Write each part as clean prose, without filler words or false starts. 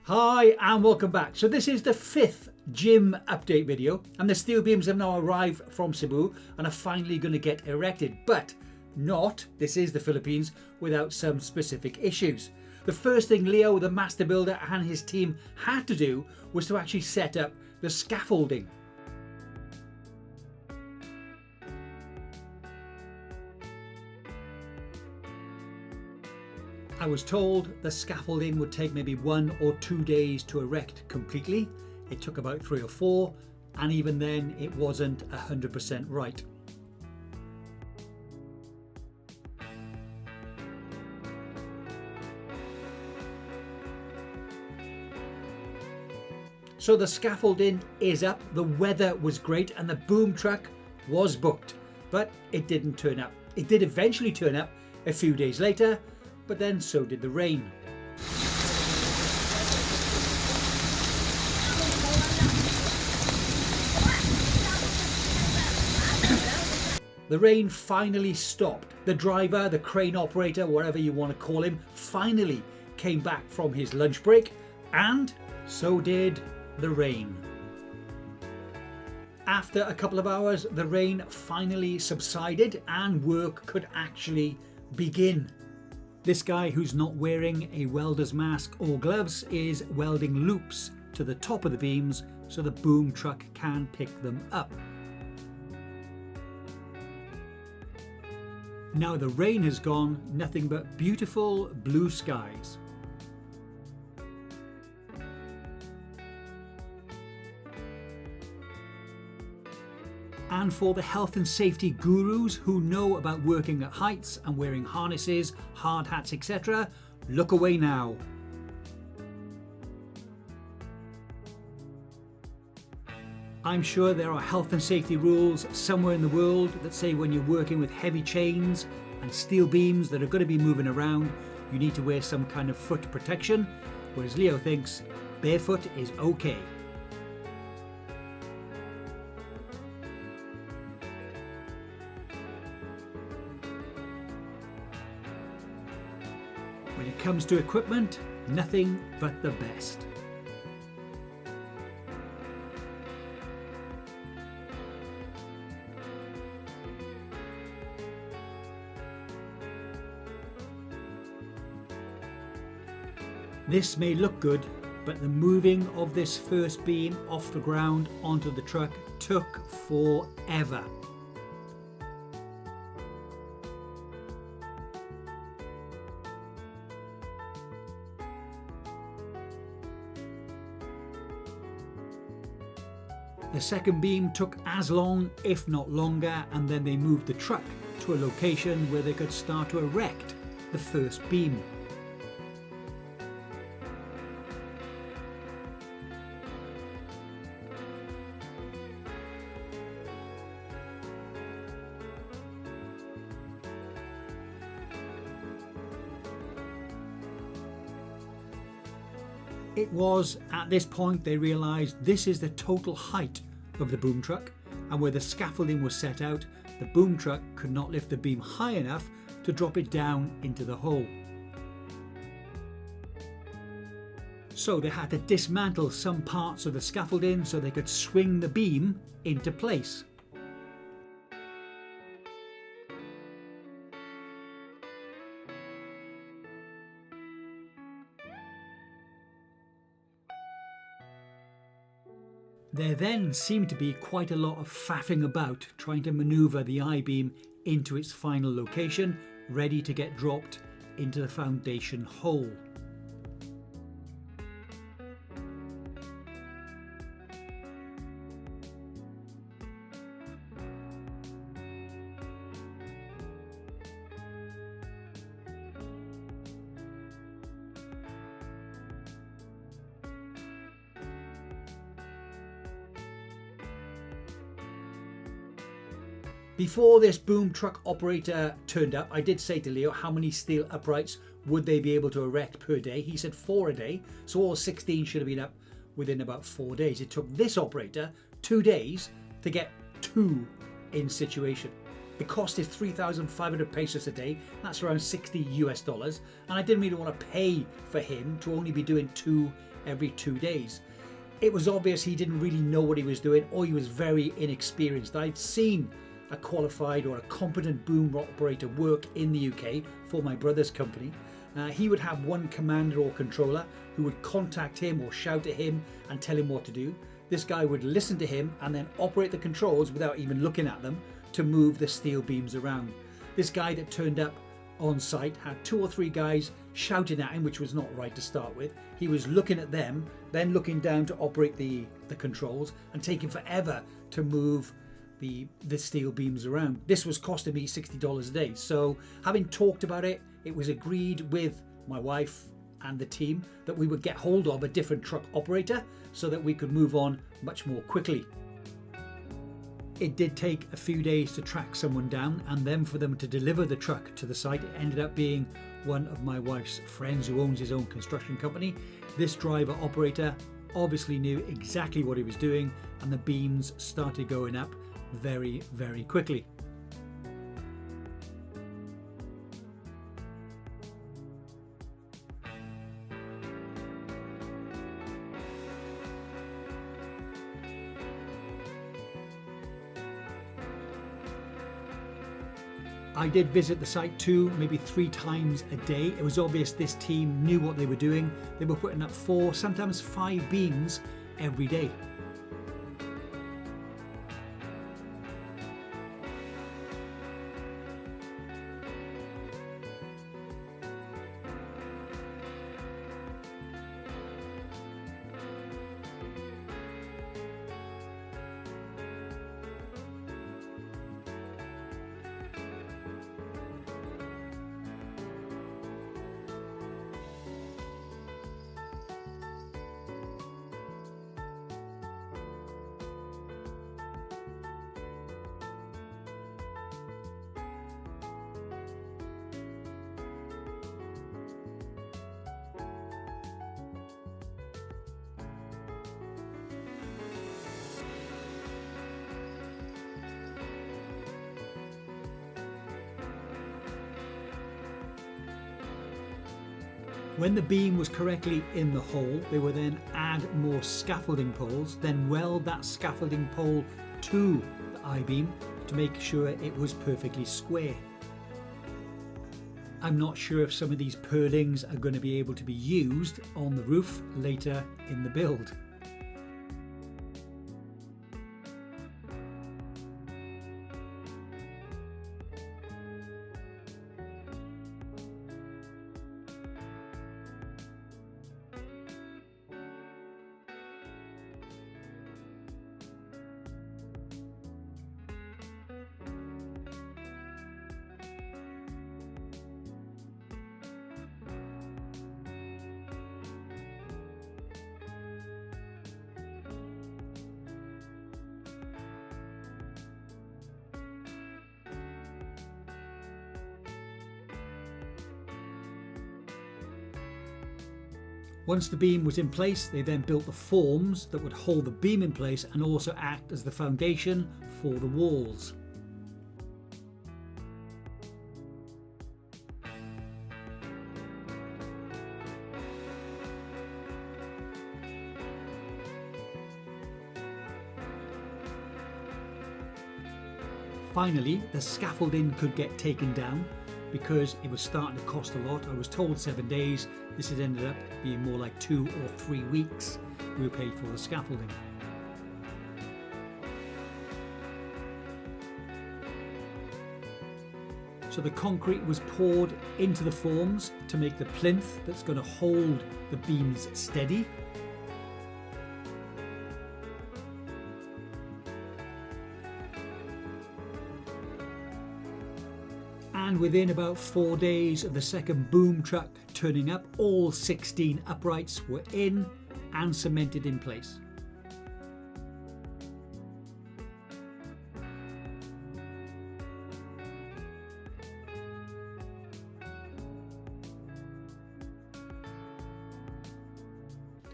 Hi and welcome back. So this is the 5th gym update video, and the steel beams have now arrived from Cebu and are finally going to get erected, but not, this is the Philippines, without some specific issues. The first thing Leo, the master builder, and his team had to do was to actually set up the scaffolding. I was told the scaffolding would take maybe 1 or 2 days to erect completely. It took about 3 or 4, and even then it wasn't 100% right. So the scaffolding is up, the weather was great, and the boom truck was booked, but it didn't turn up. It did eventually turn up a few days later, but then so did the rain. The rain finally stopped. The driver, the crane operator, whatever you want to call him, finally came back from his lunch break, and so did the rain. After a couple of hours, the rain finally subsided and work could actually begin. This guy, who's not wearing a welder's mask or gloves, is welding loops to the top of the beams so the boom truck can pick them up. Now the rain has gone, nothing but beautiful blue skies. And for the health and safety gurus who know about working at heights and wearing harnesses, hard hats, etc., look away now. I'm sure there are health and safety rules somewhere in the world that say when you're working with heavy chains and steel beams that are going to be moving around, you need to wear some kind of foot protection, whereas Leo thinks barefoot is okay. When it comes to equipment, nothing but the best. This may look good, but the moving of this first beam off the ground onto the truck took forever. The second beam took as long, if not longer, and then they moved the truck to a location where they could start to erect the first beam. It was at this point they realised this is the total height of the boom truck, and where the scaffolding was set out, the boom truck could not lift the beam high enough to drop it down into the hole. So they had to dismantle some parts of the scaffolding so they could swing the beam into place. There then seemed to be quite a lot of faffing about trying to manoeuvre the I-beam into its final location, ready to get dropped into the foundation hole. Before this boom truck operator turned up, I did say to Leo how many steel uprights would they be able to erect per day. He said 4 a day, so all 16 should have been up within about 4 days. It took this operator 2 days to get 2 in situation. It costed 3,500 pesos a day. That's around 60 US dollars. And I didn't really want to pay for him to only be doing 2 every 2 days. It was obvious he didn't really know what he was doing, or he was very inexperienced. I'd seen a qualified or a competent boom operator work in the UK for my brother's company. He would have one commander or controller who would contact him or shout at him and tell him what to do. This guy would listen to him and then operate the controls without even looking at them to move the steel beams around. This guy that turned up on site had 2 or 3 guys shouting at him, which was not right to start with. He was looking at them, then looking down to operate the controls, and taking forever to move the steel beams around. This was costing me $60 a day. So having talked about it, it was agreed with my wife and the team that we would get hold of a different truck operator so that we could move on much more quickly. It did take a few days to track someone down, and then for them to deliver the truck to the site. It ended up being one of my wife's friends who owns his own construction company. This driver operator obviously knew exactly what he was doing, and the beams started going up very, very quickly. I did visit the site 2, maybe 3 times a day. It was obvious this team knew what they were doing. They were putting up 4, sometimes 5 beams every day. When the beam was correctly in the hole, they would then add more scaffolding poles, then weld that scaffolding pole to the I-beam to make sure it was perfectly square. I'm not sure if some of these purlings are going to be able to be used on the roof later in the build. Once the beam was in place, they then built the forms that would hold the beam in place and also act as the foundation for the walls. Finally, the scaffolding could get taken down because it was starting to cost a lot. I was told 7 days. This has ended up being more like 2 or 3 weeks we were paid for the scaffolding. So the concrete was poured into the forms to make the plinth that's going to hold the beams steady. And within about 4 days of the second boom truck turning up, all 16 uprights were in and cemented in place.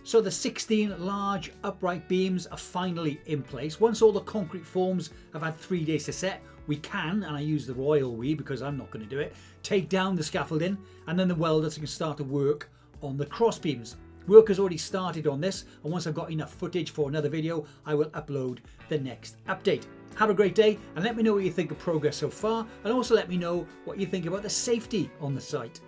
So the 16 large upright beams are finally in place. Once all the concrete forms have had 3 days to set, we can, and I use the royal we because I'm not going to do it, take down the scaffolding, and then the welders can start to work on the cross beams. Work has already started on this, and once I've got enough footage for another video, I will upload the next update. Have a great day, and let me know what you think of progress so far, and also let me know what you think about the safety on the site.